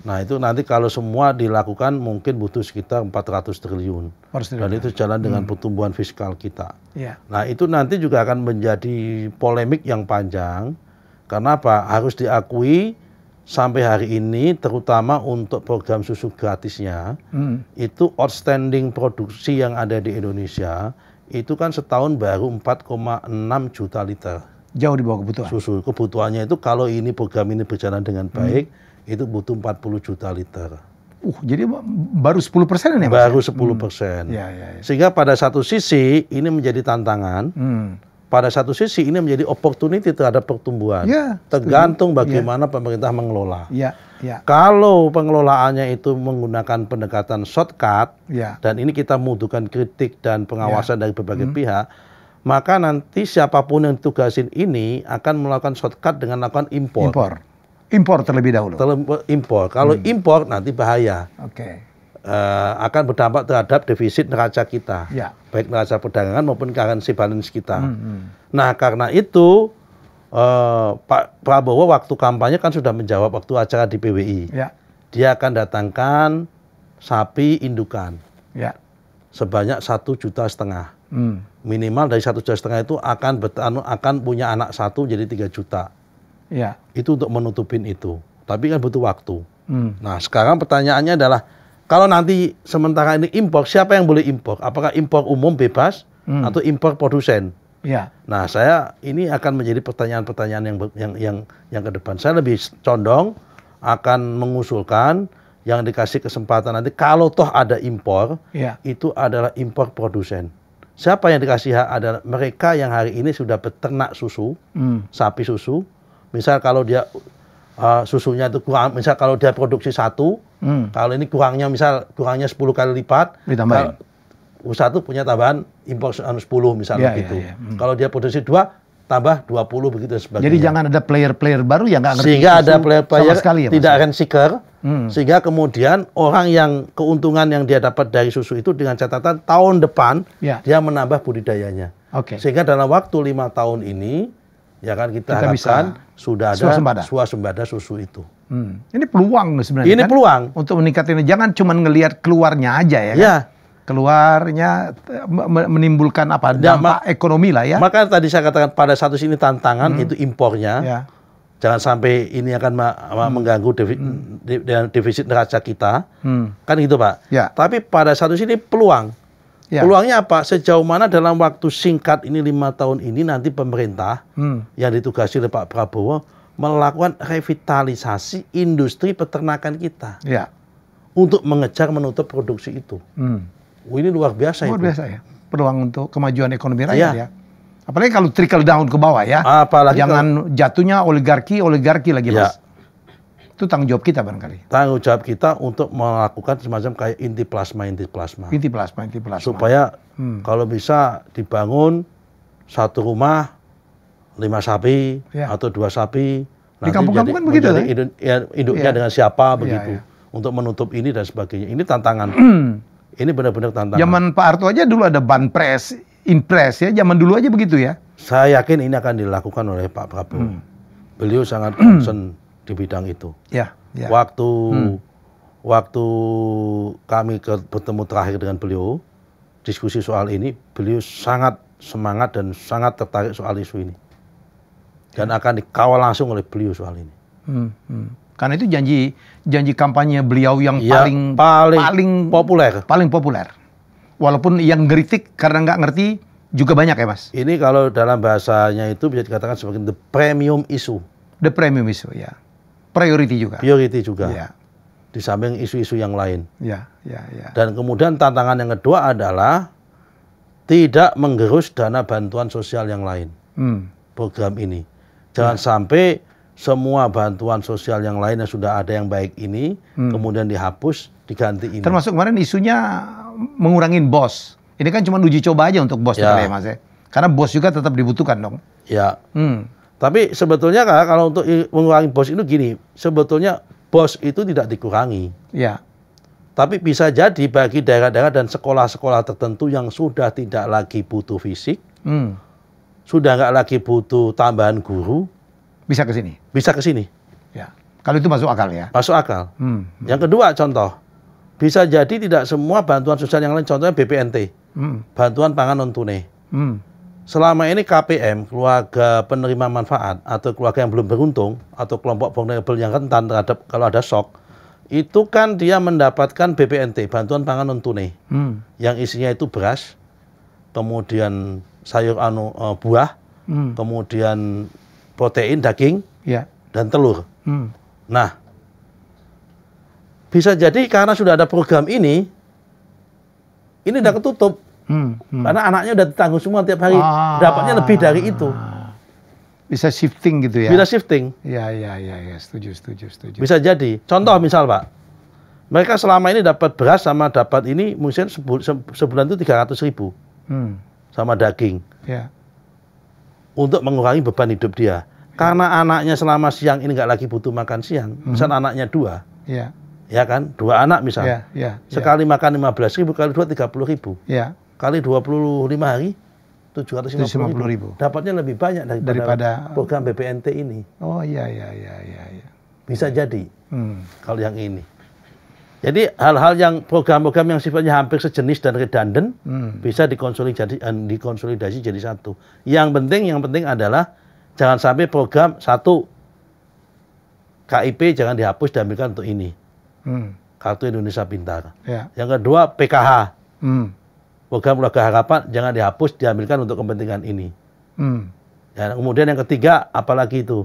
Nah itu nanti kalau semua dilakukan mungkin butuh sekitar 400 triliun. Dan itu jalan dengan pertumbuhan fiskal kita. Nah itu nanti juga akan menjadi polemik yang panjang. Karena apa? Harus diakui sampai hari ini terutama untuk program susu gratisnya, itu outstanding produksi yang ada di Indonesia, itu kan setahun baru 4,6 juta liter. Jauh di bawah kebutuhan. Susu kebutuhannya itu kalau ini program ini berjalan dengan baik, itu butuh 40 juta liter. Jadi baru 10% ini Mas? Baru 10%. Sehingga pada satu sisi ini menjadi tantangan, pada satu sisi ini menjadi opportunity terhadap pertumbuhan. Tergantung bagaimana pemerintah mengelola. Kalau pengelolaannya itu menggunakan pendekatan shortcut, dan ini kita membutuhkan kritik dan pengawasan dari berbagai pihak, maka nanti siapapun yang ditugasin ini akan melakukan shortcut dengan melakukan impor. Impor terlebih dahulu. Impor. Kalau impor nanti bahaya. Akan berdampak terhadap defisit neraca kita, baik neraca perdagangan maupun currency balance kita. Nah karena itu Pak Prabowo waktu kampanye kan sudah menjawab waktu acara di PWI. Dia akan datangkan sapi indukan sebanyak 1,5 juta. Minimal dari 1,5 juta itu akan punya anak 1 jadi 3 juta. Itu untuk menutupin itu. Tapi kan butuh waktu. Nah sekarang pertanyaannya adalah kalau nanti sementara ini impor, siapa yang boleh impor? Apakah impor umum bebas atau impor produsen? Nah ini akan menjadi pertanyaan-pertanyaan yang ke depan. Saya lebih condong akan mengusulkan yang dikasih kesempatan nanti kalau toh ada impor, itu adalah impor produsen. Siapa yang dikasih hak adalah mereka yang hari ini sudah beternak susu, sapi susu. Misal kalau dia susunya itu kurang, misal kalau dia produksi 1, kalau ini kurangnya 10 kali lipat, ditambahin. Satu punya tambahan impor 10 misalnya gitu. Kalau dia produksi 2, tambah 20 begitu sebagainya. Jadi jangan ada player-player baru yang nggak ngerti sehingga ada player-player tidak akan seeker, sehingga kemudian orang yang keuntungan yang dia dapat dari susu itu dengan catatan tahun depan dia menambah budidayanya. Sehingga dalam waktu 5 tahun ini ya kan kita harapkan sudah ada swasembada susu itu. Ini peluang sebenarnya. Ini kan? peluang Untuk meningkatkan, jangan cuma ngelihat keluarnya aja ya. Ya. Kan? Keluarnya menimbulkan apa dampak ekonomi lah ya. Maka tadi saya katakan pada satu sini tantangan itu impornya. Ya. Jangan sampai ini akan mengganggu defisit neraca kita. Kan gitu Pak. Ya. Tapi pada satu sini peluang. Ya. Peluangnya apa? Sejauh mana dalam waktu singkat ini 5 tahun ini nanti pemerintah yang ditugasi oleh Pak Prabowo melakukan revitalisasi industri peternakan kita. Ya. Untuk mengejar menutup produksi itu. Ini luar biasa luar itu. Biasa ya. Peluang untuk kemajuan ekonomi rakyat ya. Apalagi kalau trickle down ke bawah ya. Apalagi jangan jatuhnya oligarki lagi Mas. Itu tanggung jawab kita barangkali. Tanggung jawab kita untuk melakukan semacam kayak inti plasma. Inti plasma. Supaya kalau bisa dibangun satu rumah 5 sapi atau 2 sapi. Di kampung-kampung kan begitu ya? Induknya dengan siapa begitu. Untuk menutup ini dan sebagainya. Ini tantangan. Ini benar-benar tantangan. Zaman Pak Harto aja dulu ada banpres, inpres ya. Zaman dulu aja begitu ya. Saya yakin ini akan dilakukan oleh Pak Prabowo. Beliau sangat concern di bidang itu. Ya. Waktu kami bertemu terakhir dengan beliau, diskusi soal ini, beliau sangat semangat dan sangat tertarik soal isu ini. Dan akan dikawal langsung oleh beliau soal ini. Karena itu janji kampanye beliau yang paling populer. Paling populer. Walaupun yang ngeritik karena nggak ngerti juga banyak ya Mas. Ini kalau dalam bahasanya itu bisa dikatakan sebagai the premium issue. The premium issue ya. Priority juga. Ya. Di samping isu-isu yang lain. Ya. Dan kemudian tantangan yang kedua adalah tidak menggerus dana bantuan sosial yang lain. Program ini. Jangan sampai semua bantuan sosial yang lain yang sudah ada yang baik ini kemudian dihapus, diganti ini. Termasuk kemarin isunya mengurangin BOS. Ini kan cuma uji coba aja untuk BOS ya Mas ya. Karena BOS juga tetap dibutuhkan dong. Ya. Tapi sebetulnya kalau untuk mengurangi BOS itu gini, sebetulnya BOS itu tidak dikurangi. Ya. Tapi bisa jadi bagi daerah-daerah dan sekolah-sekolah tertentu yang sudah tidak lagi butuh fisik, sudah nggak lagi butuh tambahan guru, bisa ke sini. Bisa ke sini. Ya. Kalau itu masuk akal ya. Masuk akal. Yang kedua contoh, bisa jadi tidak semua bantuan sosial yang lain, contohnya BPNT, bantuan pangan non tunai. Selama ini KPM, keluarga penerima manfaat atau keluarga yang belum beruntung atau kelompok vulnerable yang rentan terhadap kalau ada shock, itu kan dia mendapatkan BPNT, bantuan pangan non tunai, yang isinya itu beras, kemudian sayur buah, kemudian protein, daging, dan telur. Nah, bisa jadi karena sudah ada program ini udah ketutup. Karena anaknya udah ditanggung semua tiap hari, dapatnya lebih dari itu. Bisa shifting gitu ya? Bisa shifting. Ya, setuju. Bisa jadi. Contoh misal Pak, mereka selama ini dapat beras sama dapat ini, mungkin sebulan itu 300.000 sama daging. Ya. Untuk mengurangi beban hidup dia. Karena anaknya selama siang ini nggak lagi butuh makan siang, misal anaknya 2, ya kan, 2 anak misal, sekali makan 15.000 kali 2 30.000, kali 25 hari 750.000, dapatnya lebih banyak daripada program BPNT ini. Oh iya. Bisa jadi kalau yang ini. Jadi hal-hal yang program-program yang sifatnya hampir sejenis dan redundant bisa dikonsolidasi jadi satu. Yang penting adalah jangan sampai program satu KIP jangan dihapus diambilkan untuk ini. Kartu Indonesia Pintar. Ya. Yang kedua PKH. Program Keluarga Harapan jangan dihapus diambilkan untuk kepentingan ini. Ya, kemudian yang ketiga apalagi itu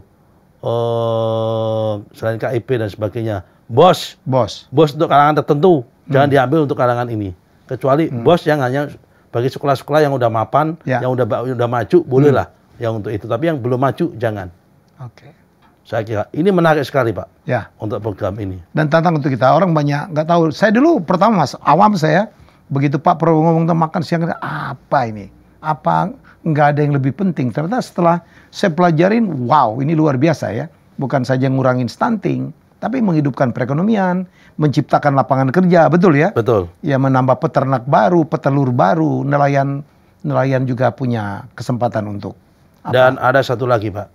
selain KIP dan sebagainya. BOS untuk kalangan tertentu jangan diambil untuk kalangan ini. Kecuali BOS yang hanya bagi sekolah-sekolah yang udah mapan, yang udah maju bolehlah yang untuk itu. Tapi yang belum maju jangan. Oke. Saya kira ini menarik sekali Pak. Ya. Untuk program ini. Dan tantangan untuk kita orang banyak nggak tahu. Saya dulu pertama Mas awam saya begitu Pak Prabowo ngomong tentang makan siang apa ini? Apa nggak ada yang lebih penting? Ternyata setelah saya pelajarin, wow ini luar biasa ya. Bukan saja ngurangin stunting, tapi menghidupkan perekonomian, menciptakan lapangan kerja, betul ya? Betul. Ya menambah peternak baru, petelur baru, nelayan juga punya kesempatan untuk. Dan ada satu lagi Pak,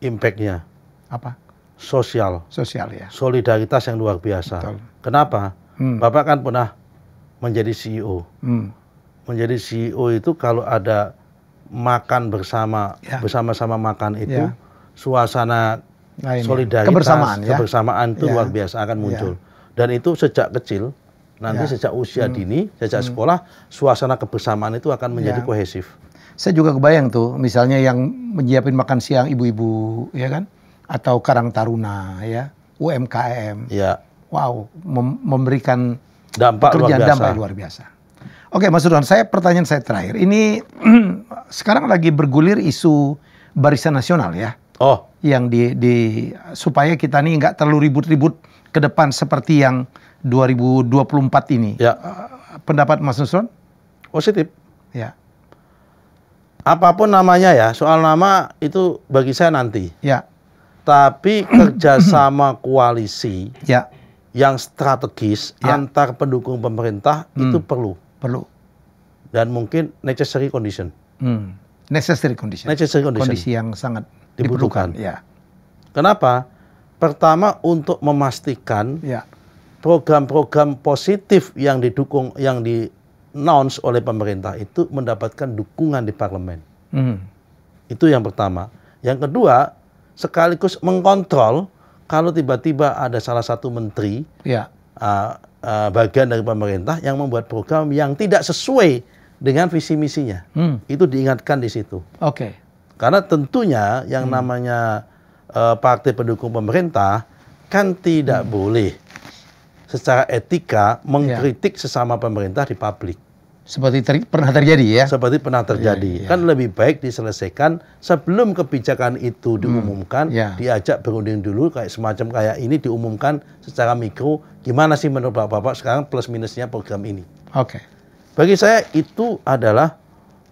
impact-nya. Apa? sosial, ya. solidaritas yang luar biasa. Betul. Kenapa? Bapak kan pernah menjadi CEO. Menjadi CEO itu kalau ada makan bersama, bersama-sama makan itu, suasana solidaritas, kebersamaan itu luar biasa akan muncul. Dan itu sejak kecil, nanti sejak usia dini, sejak sekolah, suasana kebersamaan itu akan menjadi kohesif. Saya juga kebayang tuh, misalnya yang menyiapin makan siang ibu-ibu, ya kan? Atau Karang Taruna, ya, UMKM. Ya. Wow, memberikan dampak luar biasa. Oke, Mas Nusron, pertanyaan saya terakhir. Ini sekarang lagi bergulir isu Barisan Nasional, ya. Oh. Yang supaya kita nih nggak terlalu ribut-ribut ke depan seperti yang 2024 ini. Ya. Pendapat Mas Nusron? Positif. Ya. Apapun namanya ya, soal nama itu bagi saya nanti. Ya. Tapi kerjasama koalisi yang strategis antar pendukung pemerintah itu perlu. Dan mungkin necessary condition. Necessary condition. Kondisi yang sangat dibutuhkan. Ya. Kenapa? Pertama untuk memastikan program-program positif yang didukung, yang di-announce oleh pemerintah itu mendapatkan dukungan di parlemen. Itu yang pertama. Yang kedua, sekaligus mengkontrol kalau tiba-tiba ada salah satu menteri bagian dari pemerintah yang membuat program yang tidak sesuai dengan visi misinya. Itu diingatkan di situ. Oke. Karena tentunya yang namanya partai pendukung pemerintah kan tidak boleh secara etika mengkritik sesama pemerintah di publik. Seperti pernah terjadi ya? Seperti pernah terjadi. Kan lebih baik diselesaikan sebelum kebijakan itu diumumkan, diajak berunding dulu, semacam kayak ini diumumkan secara mikro, gimana sih menurut Bapak sekarang plus minusnya program ini. Oke. Bagi saya itu adalah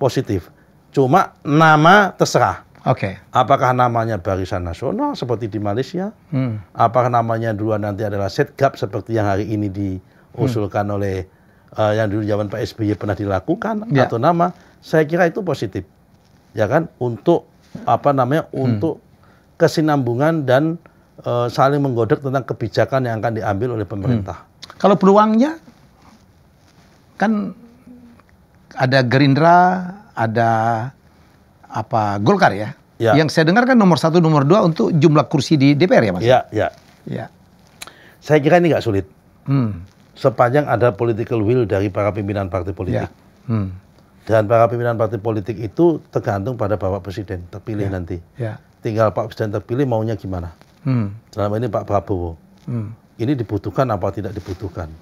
positif. Cuma nama terserah. Oke. Apakah namanya Barisan Nasional seperti di Malaysia? Apakah namanya duluan nanti adalah Setgab seperti yang hari ini diusulkan oleh yang dulu zaman Pak SBY pernah dilakukan atau nama? Saya kira itu positif. Ya kan? Untuk untuk kesinambungan dan saling menggodok tentang kebijakan yang akan diambil oleh pemerintah. Kalau peluangnya kan ada Gerindra, ada Golkar ya? Yang saya dengar kan nomor 1, nomor 2 untuk jumlah kursi di DPR ya Mas? Iya. Saya kira ini nggak sulit. Sepanjang ada political will dari para pimpinan partai politik. Dan para pimpinan partai politik itu tergantung pada Bapak Presiden terpilih nanti. Tinggal Pak Presiden terpilih maunya gimana. Dalam ini Pak Prabowo. Ini dibutuhkan apa tidak dibutuhkan.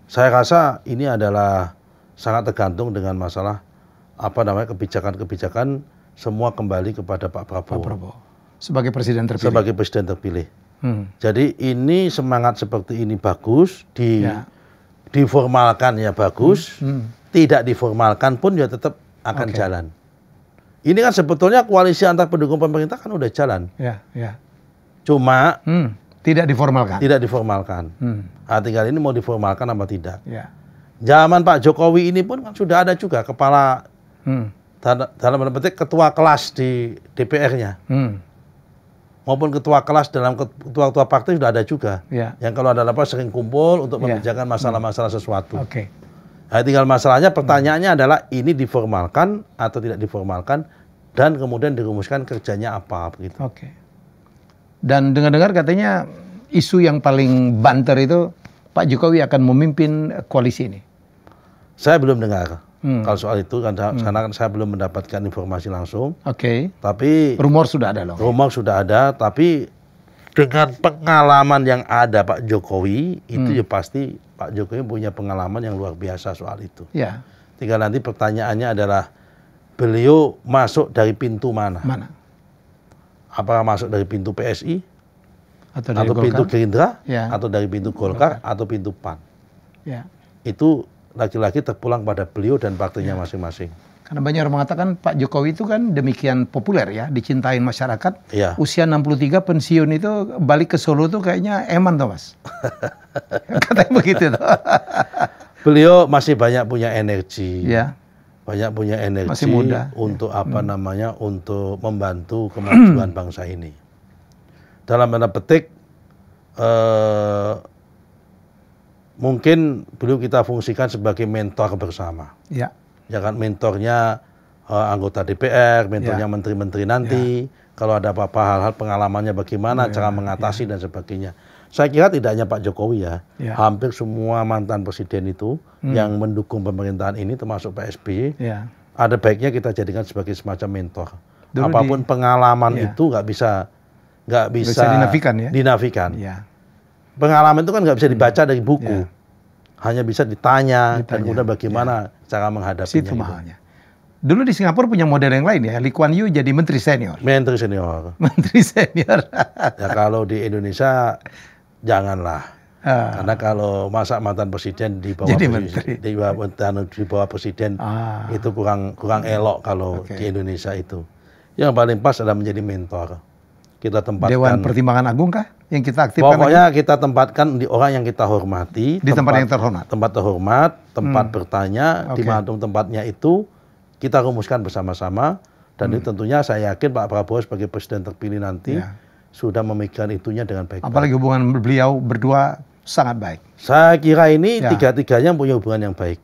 Saya rasa ini adalah sangat tergantung dengan masalah kebijakan-kebijakan semua kembali kepada Pak Prabowo. Sebagai Presiden terpilih. Sebagai Presiden terpilih. Jadi ini semangat seperti ini bagus, diformalkan ya bagus, tidak diformalkan pun ya tetap akan jalan. Ini kan sebetulnya koalisi antar pendukung pemerintah kan udah jalan. Cuma tidak diformalkan. Tidak diformalkan. Tinggal ini mau diformalkan apa tidak. Zaman Pak Jokowi ini pun kan sudah ada juga kepala dalam petik ketua kelas di DPR-nya. Maupun ketua kelas dalam ketua-ketua partai sudah ada juga. Yang kalau ada apa sering kumpul untuk membicarakan masalah-masalah sesuatu. Nah, tinggal masalahnya, pertanyaannya adalah ini diformalkan atau tidak diformalkan dan kemudian dirumuskan kerjanya apa begitu. Dan dengar-dengar katanya isu yang paling banter itu Pak Jokowi akan memimpin koalisi ini. Saya belum dengar. Kalau soal itu karena kan saya belum mendapatkan informasi langsung. Tapi rumor sudah ada loh. Rumor sudah ada, tapi dengan pengalaman yang ada Pak Jokowi itu ya pasti Pak Jokowi punya pengalaman yang luar biasa soal itu. Tinggal nanti pertanyaannya adalah beliau masuk dari pintu mana? Apakah masuk dari pintu PSI atau pintu Gerindra atau dari pintu Golkar atau pintu PAN? Itu lagi-lagi terpulang pada beliau dan partainya masing-masing. Karena banyak orang mengatakan Pak Jokowi itu kan demikian populer ya, dicintain masyarakat. Usia 63 pensiun itu balik ke Solo tuh kayaknya eman tuh Mas. Katanya begitu tuh. Beliau masih banyak punya energi. Banyak punya energi masih muda. Untuk untuk membantu kemajuan bangsa ini. dalam tanda petik mungkin beliau kita fungsikan sebagai mentor bersama. Ya kan, mentornya anggota DPR, mentornya menteri-menteri nanti. Kalau ada apa-apa hal-hal pengalamannya bagaimana, cara mengatasi dan sebagainya. Saya kira tidak hanya Pak Jokowi ya, hampir semua mantan presiden itu yang mendukung pemerintahan ini, termasuk Pak SBY, ada baiknya kita jadikan sebagai semacam mentor. Dulu apapun pengalaman itu nggak bisa dinafikan. Pengalaman itu kan nggak bisa dibaca dari buku, hanya bisa ditanya dan kemudian bagaimana cara menghadapinya. Itu mahalnya. Dulu di Singapura punya model yang lain ya, Lee Kuan Yew jadi menteri senior. Menteri senior. Menteri senior. Ya kalau di Indonesia janganlah, karena kalau masa mantan presiden di bawah presiden itu kurang elok kalau di Indonesia itu. Yang paling pas adalah menjadi mentor. Kita tempatkan Dewan Pertimbangan Agung kah yang kita aktifkan? Pokoknya kita tempatkan di orang yang kita hormati, di tempat yang terhormat. Tempat terhormat, tempat bertanya, di mana tempatnya itu kita rumuskan bersama-sama, dan itu tentunya saya yakin Pak Prabowo sebagai presiden terpilih nanti sudah memikirkan itunya dengan baik. Apalagi hubungan beliau berdua sangat baik. Saya kira ini tiga-tiganya punya hubungan yang baik.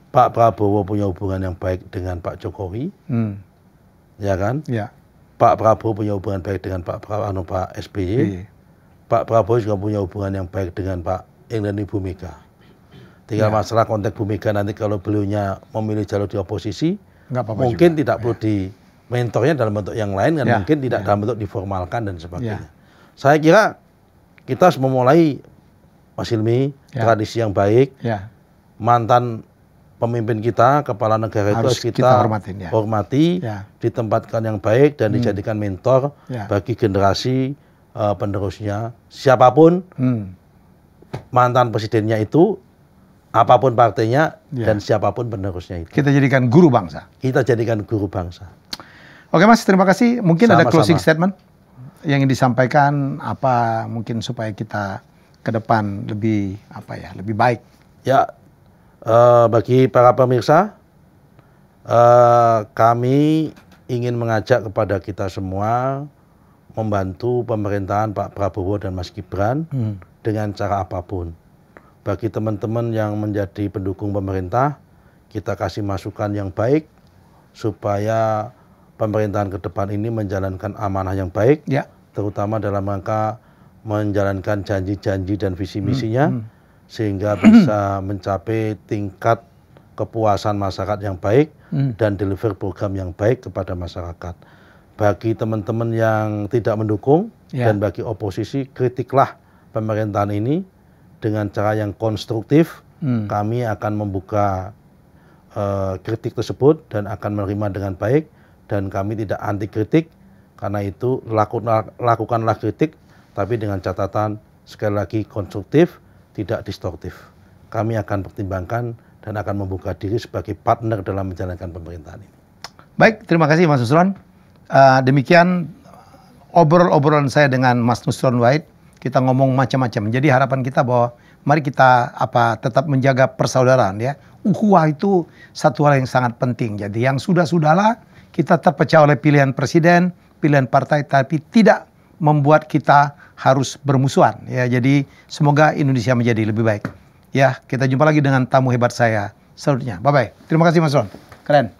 Pak Prabowo punya hubungan yang baik dengan Pak Jokowi, ya kan? Pak Prabowo punya hubungan baik dengan Pak SBY. Pak Prabowo juga punya hubungan yang baik dengan Pak Ibu Mega. Tinggal masalah konteks Bu Mega nanti kalau beliaunya memilih jalur di oposisi, mungkin juga tidak perlu di mentornya dalam bentuk yang lain, dan mungkin tidak dalam bentuk diformalkan dan sebagainya. Saya kira kita harus memulai, Mas Hilmi, tradisi yang baik. Mantan pemimpin kita, kepala negara itu harus kita hormati, ditempatkan yang baik dan dijadikan mentor bagi generasi penerusnya. Siapapun mantan presidennya itu, apapun partainya, dan siapapun penerusnya itu. Kita jadikan guru bangsa. Kita jadikan guru bangsa. Oke Mas, terima kasih. Mungkin ada closing statement yang ingin disampaikan, apa mungkin supaya kita ke depan lebih baik. Ya, bagi para pemirsa, kami ingin mengajak kepada kita semua membantu pemerintahan Pak Prabowo dan Mas Gibran dengan cara apapun. Bagi teman-teman yang menjadi pendukung pemerintah, kita kasih masukan yang baik supaya pemerintahan ke depan ini menjalankan amanah yang baik, terutama dalam rangka menjalankan janji-janji dan visi misinya, sehingga bisa mencapai tingkat kepuasan masyarakat yang baik dan deliver program yang baik kepada masyarakat. Bagi teman-teman yang tidak mendukung dan bagi oposisi, kritiklah pemerintahan ini dengan cara yang konstruktif. Kami akan membuka kritik tersebut dan akan menerima dengan baik, dan kami tidak anti kritik. Karena itu lakukanlah kritik, tapi dengan catatan sekali lagi konstruktif, tidak distortif. Kami akan pertimbangkan dan akan membuka diri sebagai partner dalam menjalankan pemerintahan ini. Baik, terima kasih Mas Nusron. Demikian obrolan saya dengan Mas Nusron Wahid. Kita ngomong macam-macam. Jadi harapan kita bahwa mari kita tetap menjaga persaudaraan ya. Ukhuwah itu satu hal yang sangat penting. Jadi yang sudah-sudahlah, kita terpecah oleh pilihan presiden, pilihan partai, tapi tidak membuat kita harus bermusuhan ya. Jadi semoga Indonesia menjadi lebih baik. Ya, kita jumpa lagi dengan tamu hebat saya selanjutnya. Bye bye. Terima kasih Mas Ron. Keren.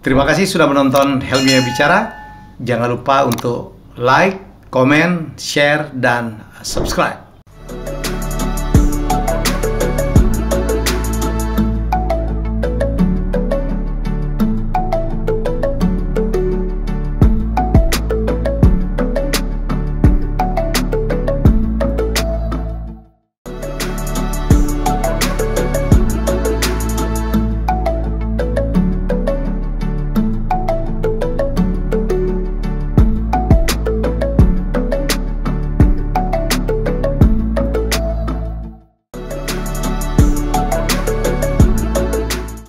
Terima kasih sudah menonton Helmiah Bicara. Jangan lupa untuk like, komen, share, dan subscribe.